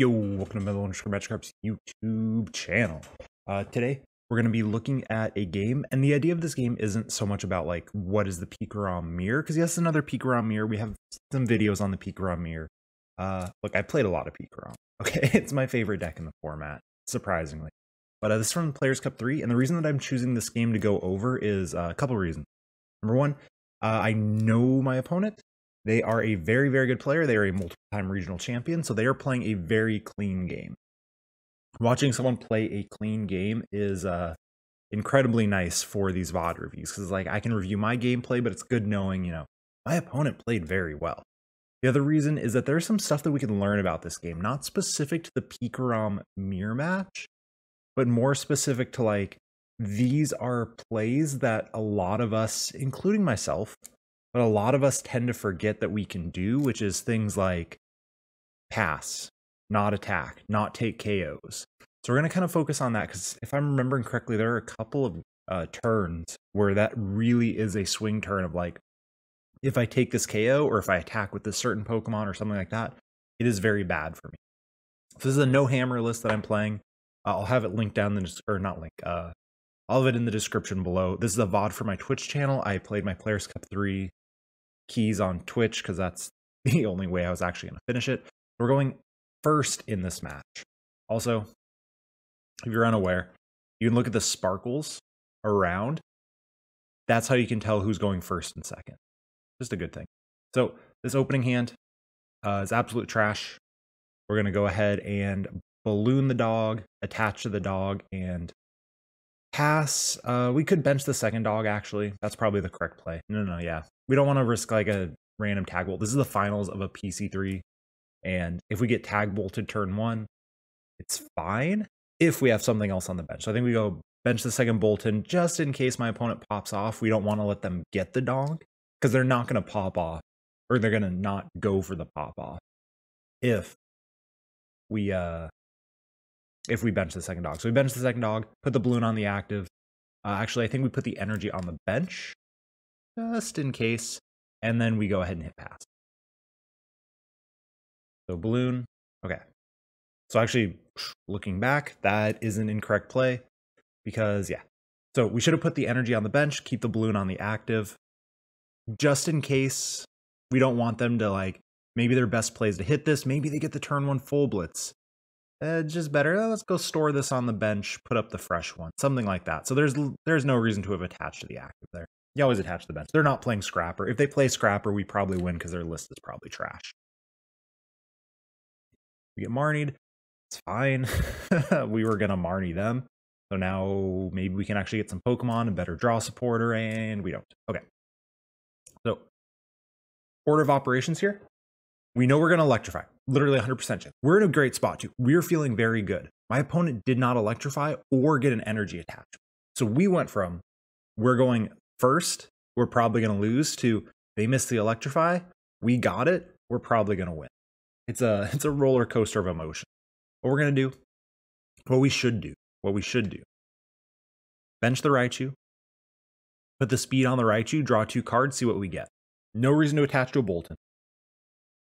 Yo, welcome to Scrub's YouTube channel. Today, we're going to be looking at a game, and the idea of this game isn't so much about, like, what is the PikaRom mirror, because yes, another PikaRom mirror. We have some videos on the PikaRom mirror. Look, I played a lot of PikaRom. Okay, it's my favorite deck in the format, surprisingly. But this is from Players Cup 3, and the reason that I'm choosing this game to go over is a couple reasons. Number one, I know my opponent. They are a very, very good player. They are a multiple-time regional champion, so they are playing a very clean game. Watching someone play a clean game is incredibly nice for these VOD reviews, because like I can review my gameplay, but it's good knowing, you know, my opponent played very well. The other reason is that there's some stuff that we can learn about this game, not specific to the PikaRom mirror match, but more specific to, like, these are plays that a lot of us, including myself, but a lot of us tend to forget that we can do, which is things like pass, not attack, not take KOs. So we're going to kind of focus on that, because if I'm remembering correctly, there are a couple of turns where that really is a swing turn of, like, if I take this KO or if I attack with this certain Pokemon or something like that, it is very bad for me. So this is a no hammer list that I'm playing. I'll have it linked down or not link. I'll have it in the description below. This is a VOD for my Twitch channel. I played my Players Cup 3 keys on Twitch because that's the only way I was actually going to finish it. We're going first in this match. Also, if you're unaware, you can look at the sparkles around. That's how you can tell who's going first and second. Just a good thing. So this opening hand is absolute trash. We're going to go ahead and balloon the dog, attach to the dog, and pass. We could bench the second dog, actually. That's probably the correct play. No, yeah. We don't want to risk, like, a random tag bolt. This is the finals of a PC3, and if we get tag bolted turn 1, it's fine if we have something else on the bench. So I think we go bench the second Boltund just in case my opponent pops off. We don't want to let them get the dog, because they're not going to pop off, or they're going to not go for the pop off if we bench the second dog. So we bench the second dog, put the balloon on the active. Actually, I think we put the energy on the bench just in case, and then we go ahead and hit pass. So balloon, okay. So actually, looking back, that is an incorrect play, because yeah. So we should have put the energy on the bench, keep the balloon on the active, just in case we don't want them to, like, maybe their best play is to hit this, maybe they get the turn 1 full blitz. Just better, let's go store this on the bench, put up the fresh one, something like that. So there's no reason to have attached to the active there. You always attach to the bench. They're not playing Scrapper. If they play Scrapper, we probably win because their list is probably trash. We get Marnied. It's fine. We were going to Marnie them. So now maybe we can actually get some Pokemon and better draw supporter, and we don't. Okay. So order of operations here. We know we're going to electrify. Literally 100% chance. We're in a great spot, too. We're feeling very good. My opponent did not electrify or get an energy attachment. So we went from, we're going first, we're probably going to lose, to they missed the electrify, we got it, we're probably going to win. It's a roller coaster of emotion. What we're going to do, what we should do, bench the Raichu, put the speed on the Raichu, draw 2 cards, see what we get. No reason to attach to a Boltund.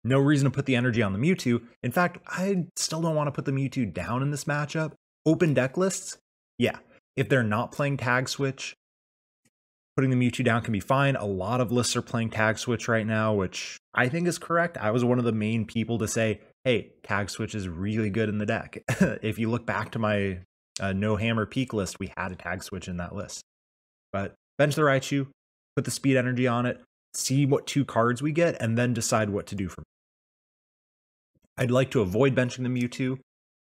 No reason to put the energy on the Mewtwo. In fact, I still don't want to put the Mewtwo down in this matchup. Open deck lists, yeah. If they're not playing Tag Switch, putting the Mewtwo down can be fine. A lot of lists are playing Tag Switch right now, which I think is correct. I was one of the main people to say, hey, Tag Switch is really good in the deck. If you look back to my No Hammer Peak list, we had a Tag Switch in that list. But bench the Raichu, put the speed energy on it, see what 2 cards we get, and then decide what to do from it. I'd like to avoid benching the Mewtwo.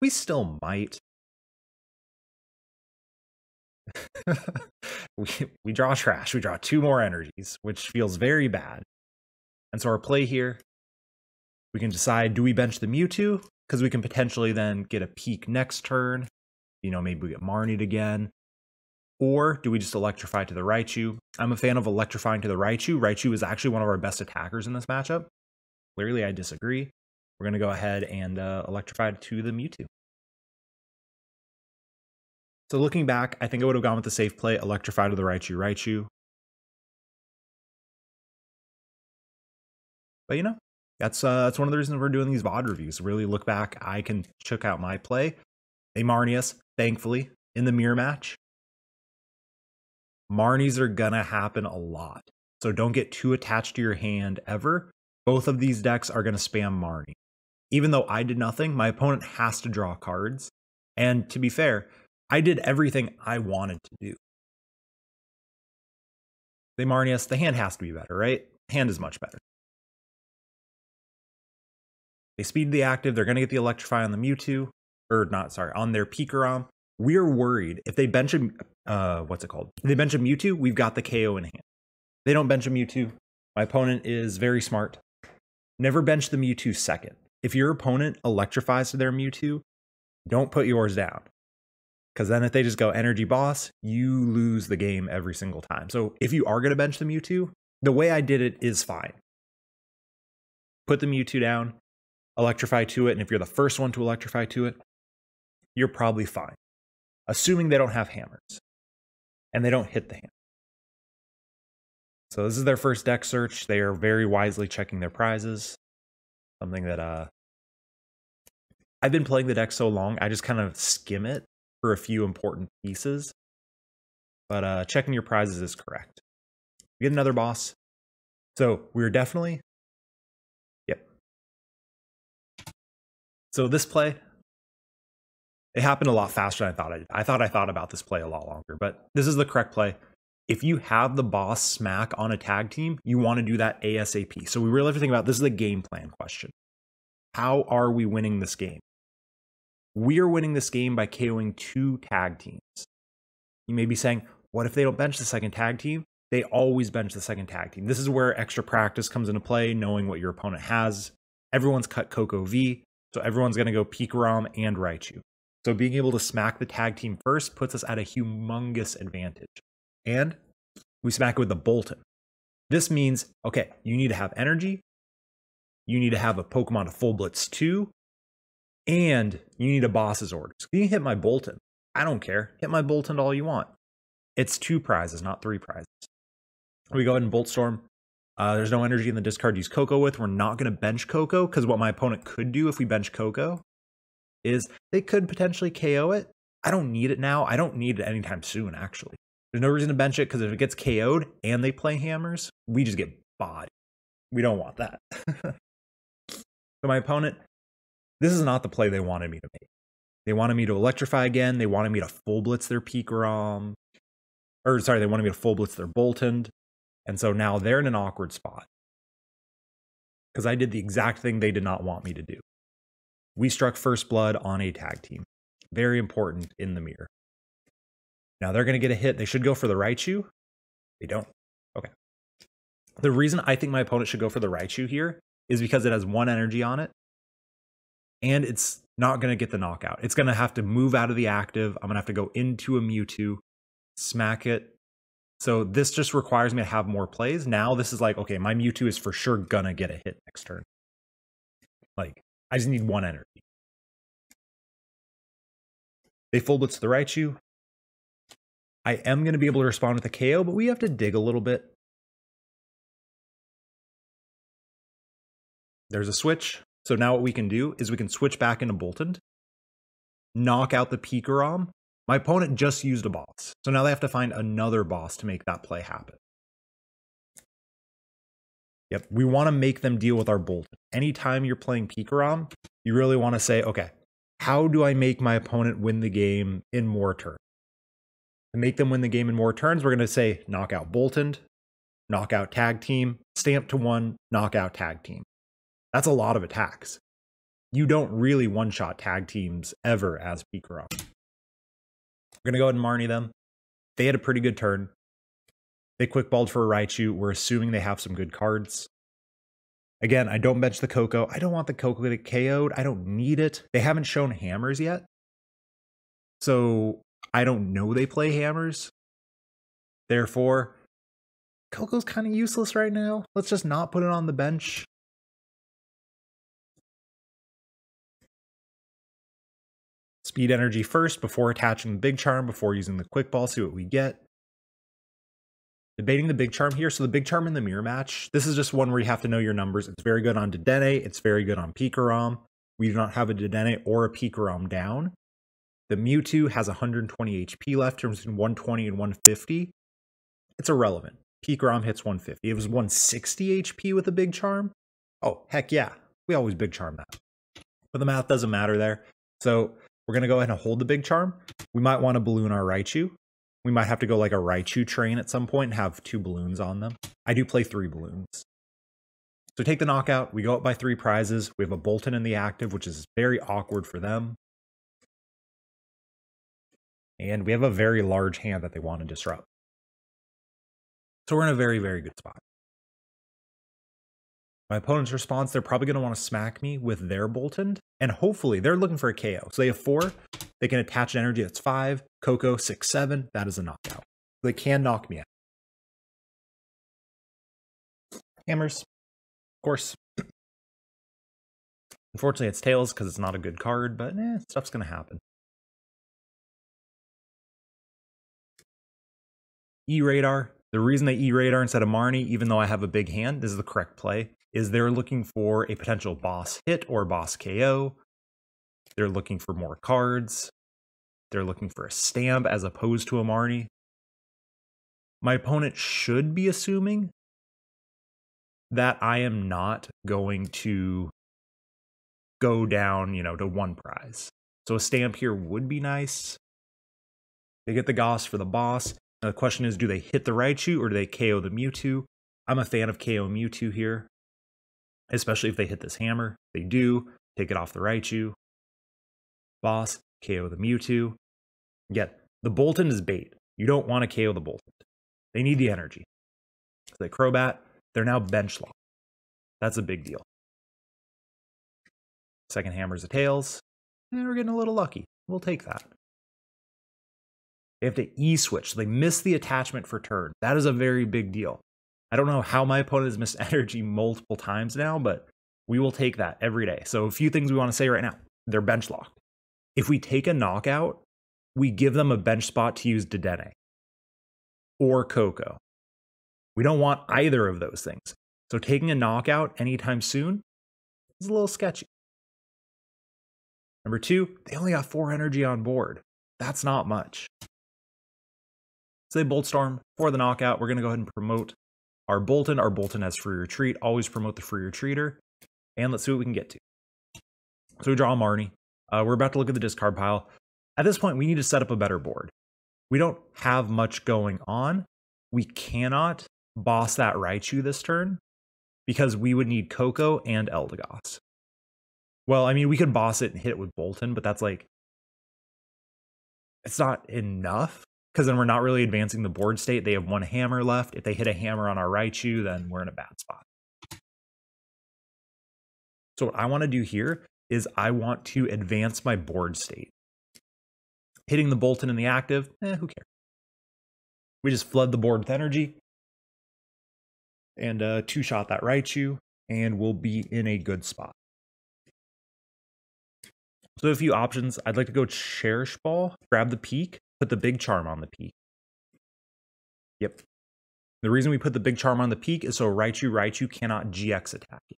We still might. we draw trash. We draw 2 more energies, which feels very bad. And so our play here, we can decide, do we bench the Mewtwo? Because we can potentially then get a peak next turn. You know, maybe we get Marnied again. Or do we just electrify to the Raichu? I'm a fan of electrifying to the Raichu. Raichu is actually one of our best attackers in this matchup. Clearly, I disagree. We're going to go ahead and electrify to the Mewtwo. So looking back, I think I would have gone with the safe play, electrify to the Raichu. But you know, That's one of the reasons we're doing these VOD reviews. Really look back. I can check out my play. They Marnie us, thankfully, in the mirror match. Marnies are gonna happen a lot. So don't get too attached to your hand ever. Both of these decks are gonna spam Marnie. Even though I did nothing, my opponent has to draw cards. And to be fair, I did everything I wanted to do. They Marnie us, the hand has to be better, right? Hand is much better. They speed the active, they're gonna get the Electrify on the Mewtwo, or not, sorry, on their PikaRom. We're worried if they bench a, what's it called? If they bench a Mewtwo, we've got the KO in hand. They don't bench a Mewtwo. My opponent is very smart. Never bench the Mewtwo second. If your opponent electrifies to their Mewtwo, don't put yours down. Because then if they just go energy boss, you lose the game every single time. So if you are going to bench the Mewtwo, the way I did it is fine. Put the Mewtwo down, electrify to it, and if you're the first one to electrify to it, you're probably fine. Assuming they don't have hammers. And they don't hit the hammer. So this is their first deck search. They are very wisely checking their prizes. Something that I've been playing the deck so long, I just kind of skim it for a few important pieces. But checking your prizes is correct. We get another boss. So we're definitely, yep. So this play, it happened a lot faster than I thought I did. I thought about this play a lot longer, but this is the correct play. If you have the boss smack on a tag team, you want to do that ASAP. So we really have to think about, this is a game plan question. How are we winning this game? We are winning this game by KOing 2 tag teams. You may be saying, what if they don't bench the second tag team? They always bench the second tag team. This is where extra practice comes into play, knowing what your opponent has. Everyone's cut Koko V, so everyone's going to go PikaRom and Raichu. So being able to smack the tag team first puts us at a humongous advantage. And we smack it with the Boltund. This means, okay, you need to have energy, you need to have a Pokemon to Full Blitz 2, and you need a boss's orders. You can hit my Boltund. I don't care. Hit my Boltund all you want. It's 2 prizes, not 3 prizes. We go ahead and Bolt Storm. There's no energy in the discard to use Koko with. We're not going to bench Koko, because what my opponent could do if we bench Koko is they could potentially KO it. I don't need it now. I don't need it anytime soon, actually. There's no reason to bench it, because if it gets KO'd and they play hammers, we just get bodied. We don't want that. So my opponent, this is not the play they wanted me to make. They wanted me to electrify again. They wanted me to full blitz their PikaRom. Or sorry, they wanted me to full blitz their Boltund. And so now they're in an awkward spot. Because I did the exact thing they did not want me to do. We struck first blood on a tag team. Very important in the mirror. Now they're going to get a hit. They should go for the Raichu. They don't. Okay. The reason I think my opponent should go for the Raichu here is because it has 1 energy on it. And it's not going to get the knockout. It's going to have to move out of the active. I'm going to have to go into a Mewtwo, smack it. So this just requires me to have more plays. Now this is like, okay, my Mewtwo is for sure going to get a hit next turn. Like, I just need 1 energy. They full blitz the Raichu. I am going to be able to respond with a KO, but we have to dig a little bit. There's a switch. So now what we can do is we can switch back into Boltund, knock out the PikaRom. My opponent just used a boss. So now they have to find another boss to make that play happen. Yep, we want to make them deal with our Boltund. Anytime you're playing PikaRom, you really want to say, okay, how do I make my opponent win the game in more turns? To make them win the game in more turns, we're going to say knock out Boltund, knock out tag team, stamp to 1, knock out tag team. That's a lot of attacks. You don't really one-shot tag teams ever as PikaRom. We're going to go ahead and Marnie them. They had a pretty good turn. They quick balled for a Raichu. We're assuming they have some good cards. Again, I don't bench the Koko. I don't want the Koko to get KO'd. I don't need it. They haven't shown hammers yet. So I don't know they play hammers. Therefore, Koko's kind of useless right now. Let's just not put it on the bench. Speed energy first before attaching the Big Charm, before using the quick ball, see what we get. Debating the Big Charm here. So the Big Charm in the mirror match, this is just one where you have to know your numbers. It's very good on Dedenne. It's very good on PikaRom. We do not have a Dedenne or a PikaRom down. The Mewtwo has 120 HP left, terms between 120 and 150. It's irrelevant. PikaRom hits 150. It was 160 HP with a Big Charm. Oh, heck yeah. We always Big Charm that. But the math doesn't matter there. So we're going to go ahead and hold the Big Charm. We might want to balloon our Raichu. We might have to go like a Raichu train at some point and have 2 balloons on them. I do play 3 balloons. So take the knockout. We go up by 3 prizes. We have a Boltund in the active, which is very awkward for them. And we have a very large hand that they want to disrupt. So we're in a very, very good spot. My opponent's response, they're probably going to want to smack me with their Boltund. And hopefully, they're looking for a KO. So they have 4. They can attach an energy that's 5. Koko, 6, 7. That is a knockout. They can knock me out. Hammers. Of course. Unfortunately, it's Tails because it's not a good card, but stuff's going to happen. E-Radar. The reason they E-Radar instead of Marnie, even though I have a big hand, this is the correct play, is they're looking for a potential boss hit or boss KO. They're looking for more cards. They're looking for a stamp as opposed to a Marnie. My opponent should be assuming that I am not going to go down, to 1 prize. So a stamp here would be nice. They get the Goss for the boss. Now the question is, do they hit the Raichu or do they KO the Mewtwo? I'm a fan of KO Mewtwo here, especially if they hit this hammer. They do. Take it off the Raichu. Boss, KO the Mewtwo. Yet, the Boltund is bait. You don't want to KO the Boltund. They need the energy. So they Crobat. They're now bench locked. That's a big deal. Second hammer's a Tails. And we're getting a little lucky. We'll take that. They have to E-switch. So they miss the attachment for turn. That is a very big deal. I don't know how my opponent has missed energy multiple times now, but we will take that every day. So a few things we want to say right now. They're bench locked. If we take a knockout, we give them a bench spot to use Dedenne or Koko. We don't want either of those things. So taking a knockout anytime soon is a little sketchy. Number 2, they only got 4 energy on board. That's not much. So they Bolt Storm for the knockout. We're going to go ahead and promote our Boltund. Our Boltund has free retreat. Always promote the free retreater. And let's see what we can get to. So we draw a Marnie. We're about to look at the discard pile. At this point, we need to set up a better board. We don't have much going on. We cannot boss that Raichu this turn because we would need Koko and Eldegoss. Well, I mean, we could boss it and hit it with Boltund, but that's like, it's not enough because then we're not really advancing the board state. They have 1 hammer left. If they hit a hammer on our Raichu, then we're in a bad spot. So what I want to do here is I want to advance my board state. Hitting the Boltund in the active, who cares? We just flood the board with energy and 2-shot that Raichu, and we'll be in a good spot. So a few options. I'd like to go Cherish Ball, grab the peak, put the Big Charm on the peak. Yep. The reason we put the Big Charm on the peak is so Raichu cannot GX attack it.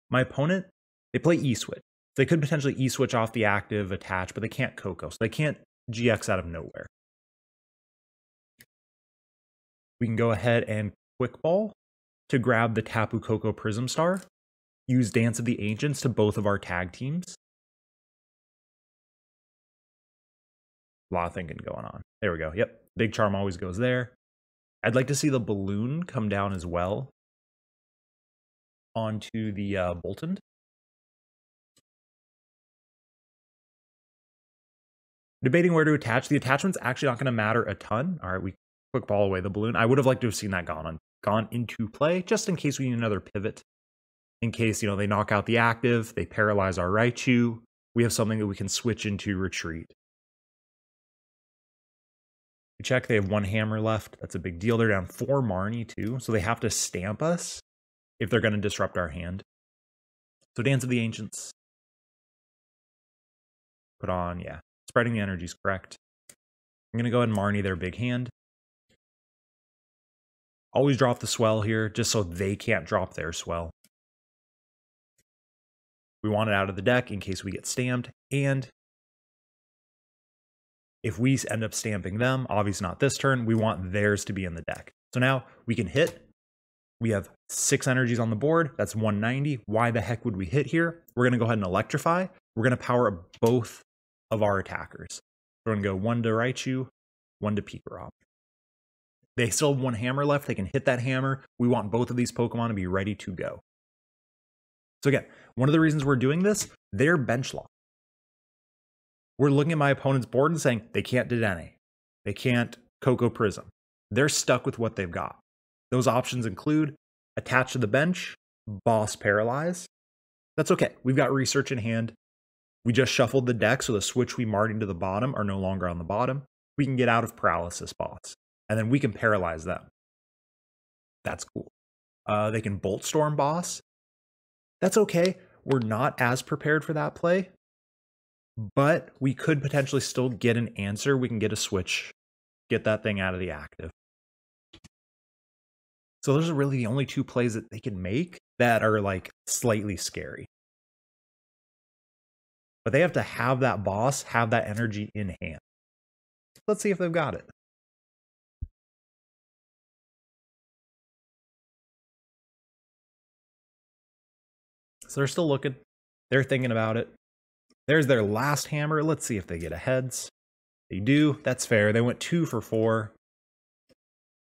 My opponent, they play E-switch. They could potentially E-switch off the active attach, but they can't Koko, so they can't GX out of nowhere. We can go ahead and Quick Ball to grab the Tapu Koko Prism Star. Use Dance of the Ancients to both of our tag teams. A lot of thinking going on. There we go. Yep. Big Charm always goes there. I'd like to see the balloon come down as well onto the Boltund. Debating where to attach. The attachment's actually not going to matter a ton. All right, we Quick Ball away the balloon. I would have liked to have seen that gone into play, just in case we need another pivot. In case, they knock out the active, they paralyze our Raichu. We have something that we can switch into retreat. We check, they have 1 hammer left. That's a big deal. They're down 4 Marnie too, so they have to stamp us if they're going to disrupt our hand. So Dance of the Ancients. Put on, yeah. Spreading the energy is correct. I'm going to go ahead and Marnie their big hand. Always drop the swell here, just so they can't drop their swell. We want it out of the deck in case we get stamped, and if we end up stamping them, obviously not this turn, we want theirs to be in the deck. So now we can hit. We have 6 energies on the board. That's 190. Why the heck would we hit here? We're going to go ahead and electrify. We're going to power up both of our attackers. We're going to go 1 to Raichu, 1 to PikaRom. They still have 1 hammer left. They can hit that hammer. We want both of these Pokemon to be ready to go. So again, one of the reasons we're doing this, they're bench locked. We're looking at my opponent's board and saying, they can't Dedenne. They can't Koko Prism. They're stuck with what they've got. Those options include attach to the bench, boss paralyze. That's okay. We've got research in hand. We just shuffled the deck, so the switch we marked into the bottom are no longer on the bottom. We can get out of paralysis boss, and then we can paralyze them. That's cool. They can Bolt Storm boss. That's okay. We're not as prepared for that play, but we could potentially still get an answer. We can get a switch, get that thing out of the active. So those are really the only 2 plays that they can make that are like slightly scary. But they have to have that boss, have that energy in hand. Let's see if they've got it. So they're still looking. They're thinking about it. There's their last hammer. Let's see if they get a heads. They do. That's fair. They went 2 for 4.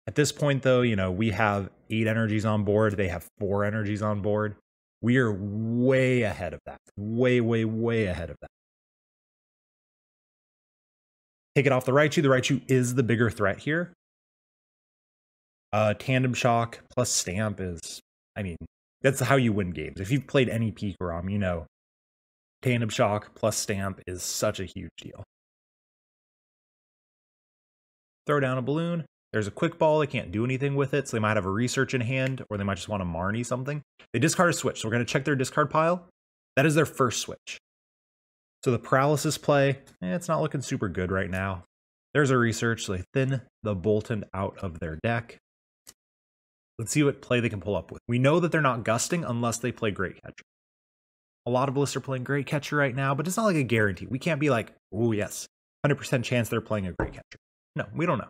At this point, though, you know, we have 8 energies on board. They have 4 energies on board. We are way ahead of that. Way, way, way ahead of that. Take it off the Raichu. The Raichu is the bigger threat here. Tandem Shock plus Stamp is, I mean, that's how you win games. If you've played any PikaRom, you know Tandem Shock plus Stamp is such a huge deal. Throw down a balloon. There's a quick ball. They can't do anything with it, so they might have a research in hand, or they might just want to Marnie something. They discard a switch, so we're going to check their discard pile. That is their first switch. So the paralysis play, it's not looking super good right now. There's a research, so they thin the Boltund out of their deck. Let's see what play they can pull up with. We know that they're not gusting unless they play Great Catcher. A lot of lists are playing Great Catcher right now, but it's not like a guarantee. We can't be like, oh yes, 100% chance they're playing a Great Catcher. No, we don't know.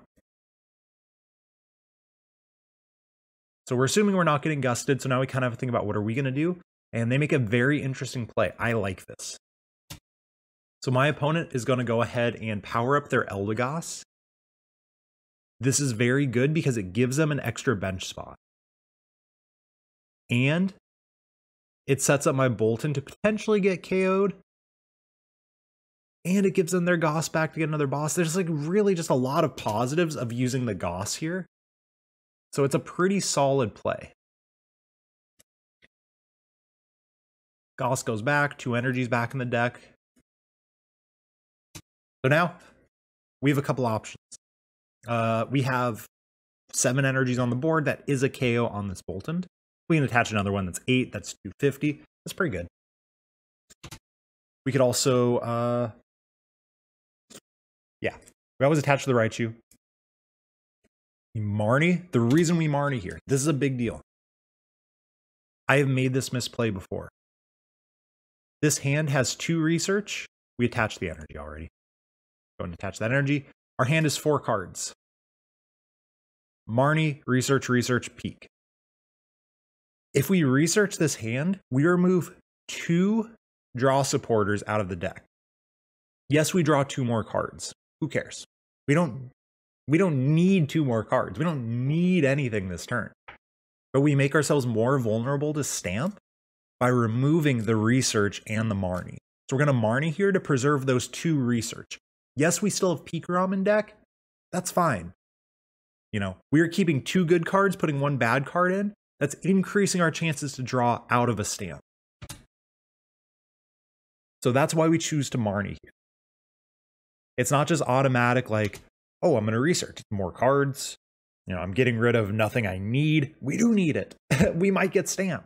So we're assuming we're not getting gusted, so now we kind of have to think about what are we going to do, and they make a very interesting play. I like this. So my opponent is going to go ahead and power up their Eldegoss. This is very good because it gives them an extra bench spot. And it sets up my Boltund to potentially get KO'd. And it gives them their Goss back to get another boss. There's like really just a lot of positives of using the Goss here. So it's a pretty solid play. Goss goes back, 2 energies back in the deck. So now we have a couple options. We have 7 energies on the board. That is a KO on this Boltund. We can attach another one that's 8. That's 250. That's pretty good. We could also, yeah, we always attach to the Raichu. Marnie, the reason we Marnie here, this is a big deal. I have made this misplay before. This hand has 2 research. We attach the energy already. Go and attach that energy. Our hand is 4 cards. Marnie, research, research, peak. If we research this hand, we remove 2 draw supporters out of the deck. Yes, we draw 2 more cards. Who cares? We don't need 2 more cards. We don't need anything this turn. But we make ourselves more vulnerable to Stamp by removing the research and the Marnie. So we're going to Marnie here to preserve those 2 research. Yes, we still have PikaRom in deck. That's fine. You know, we're keeping 2 good cards, putting 1 bad card in. That's increasing our chances to draw out of a Stamp. So that's why we choose to Marnie here. It's not just automatic like, oh, I'm going to research more cards. You know, I'm getting rid of nothing I need. We do need it. We might get Stamp.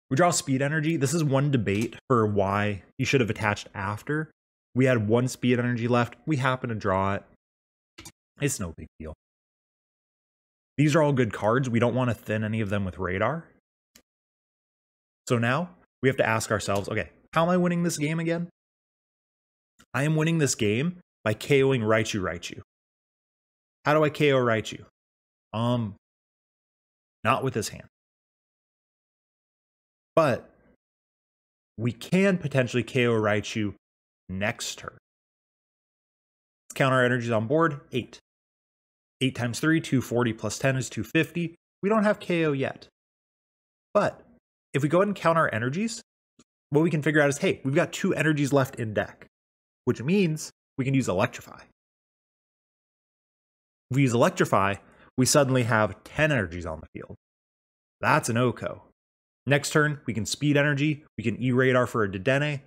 We draw speed energy. This is one debate for why you should have attached after. We had 1 speed energy left. We happen to draw it. It's no big deal. These are all good cards. We don't want to thin any of them with Radar. So now we have to ask ourselves, okay, how am I winning this game again? I am winning this game by KOing Raichu. How do I KO Raichu? Not with this hand. But we can potentially KO Raichu next turn. Let's count our energies on board. 8. 8 times 3, 240 plus 10 is 250. We don't have KO yet. But if we go ahead and count our energies, what we can figure out is, hey, we've got 2 energies left in deck, which means we can use Electrify. If we use Electrify, we suddenly have 10 energies on the field. That's an OHKO. Next turn, we can Speed Energy, we can E-Radar for a Dedenne.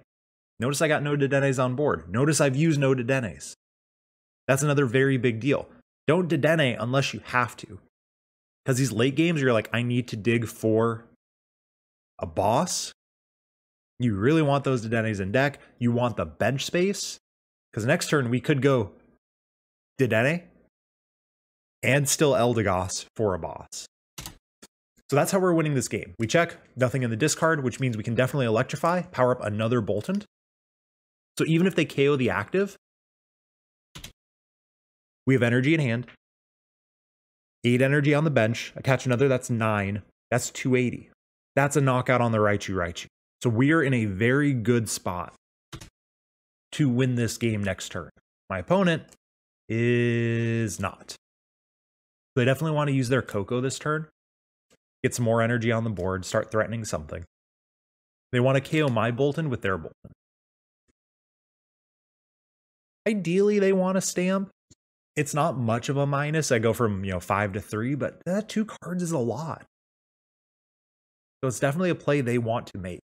Notice I got no Dedennes on board. Notice I've used no Dedennes. That's another very big deal. Don't Dedenne unless you have to. Because these late games, you're like, I need to dig for a boss. You really want those Dedennes in deck. You want the bench space. Because next turn, we could go Dedenne and still Eldegoss for a boss. So that's how we're winning this game. We check, nothing in the discard, which means we can definitely Electrify, power up another Boltund. So even if they KO the active, we have energy in hand. 8 energy on the bench. Attach another, that's 9. That's 280. That's a knockout on the Raichu. So we are in a very good spot to win this game next turn. My opponent is not. So they definitely want to use their Koko this turn. Get some more energy on the board, start threatening something. They want to KO my Boltund with their Boltund. Ideally, they want to stamp. It's not much of a minus. I go from 5 to 3, but that 2 cards is a lot. So it's definitely a play they want to make.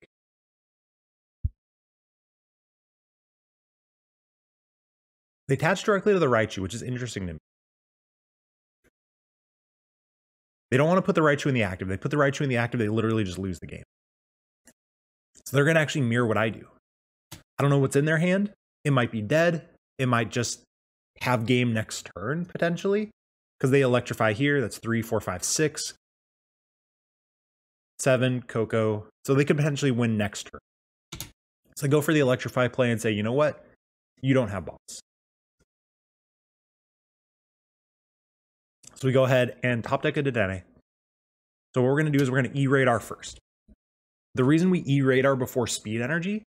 They attach directly to the Raichu, which is interesting to me. They don't want to put the Raichu in the active. They put the Raichu in the active, they literally just lose the game. So they're going to actually mirror what I do. I don't know what's in their hand. It might be dead. It might just have game next turn, potentially. Because they Electrify here. That's 3, 4, 5, 6. 7, Koko. So they could potentially win next turn. So I go for the Electrify play and say, you know what? You don't have balls. So we go ahead and top deck a Dedenne. So what we're going to do is we're going to E-Radar first. The reason we E-Radar before Speed Energy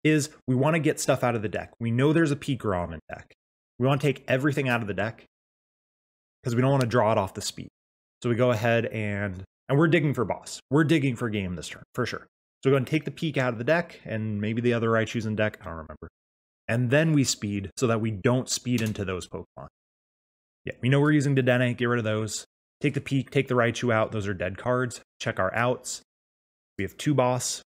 is we want to get stuff out of the deck. We know there's a PikaRom in deck. We want to take everything out of the deck because we don't want to draw it off the speed. So we go ahead and we're digging for boss. We're digging for game this turn, for sure. So we go and take the Pika out of the deck and maybe the other Raichu's in deck. I don't remember. And then we speed so that we don't speed into those Pokemon. Yeah, we know we're using Dedenne, get rid of those. Take the Peak, take the Raichu out, those are dead cards. Check our outs. We have 2 Boss,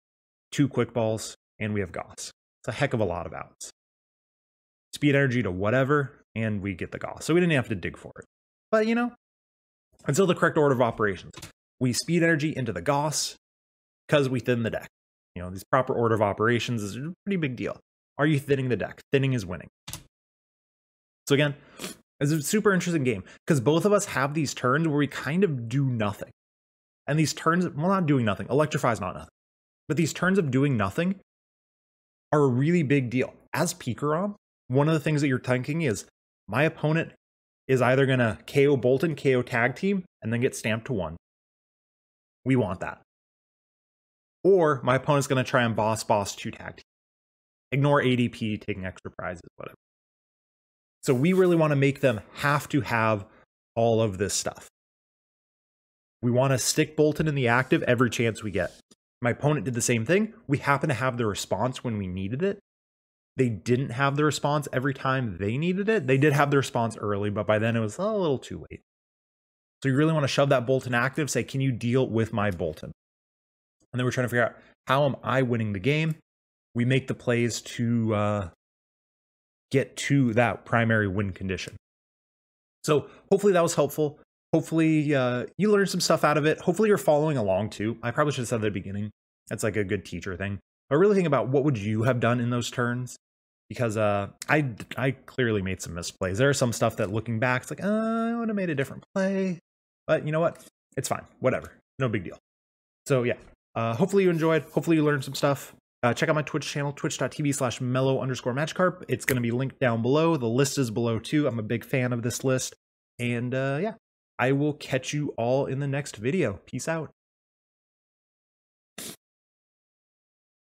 2 Quick Balls, and we have Goss. It's a heck of a lot of outs. Speed Energy to whatever, and we get the Goss. So we didn't have to dig for it. But, it's still the correct order of operations. We Speed Energy into the Goss because we thin the deck. These proper order of operations is a pretty big deal. Are you thinning the deck? Thinning is winning. So again, it's a super interesting game because both of us have these turns where we kind of do nothing. And these turns, well, not doing nothing. Electrify is not nothing. But these turns of doing nothing are a really big deal. As PikaRom, one of the things that you're thinking is, my opponent is either going to KO Boltund, KO Tag Team, and then get stamped to 1. We want that. Or my opponent's going to try and boss 2 Tag Team. Ignore ADP, taking extra prizes, whatever. So we really want to make them have to have all of this stuff. We want to stick Boltund in the active every chance we get. My opponent did the same thing. We happen to have the response when we needed it. They didn't have the response every time they needed it. They did have the response early, but by then it was a little too late. So you really want to shove that Boltund active, say, can you deal with my Boltund? And then we're trying to figure out, how am I winning the game? We make the plays to get to that primary win condition. So hopefully that was helpful. Hopefully you learned some stuff out of it. Hopefully you're following along too. I probably should have said that at the beginning. That's like a good teacher thing. But really think about what would you have done in those turns? Because I clearly made some misplays. There are some stuff that looking back, it's like, I would have made a different play. But you know what? It's fine. Whatever. No big deal. So yeah, hopefully you enjoyed. Hopefully you learned some stuff. Check out my Twitch channel, twitch.tv/mellow_magikarp. It's going to be linked down below. The list is below too. I'm a big fan of this list. And yeah, I will catch you all in the next video. Peace out.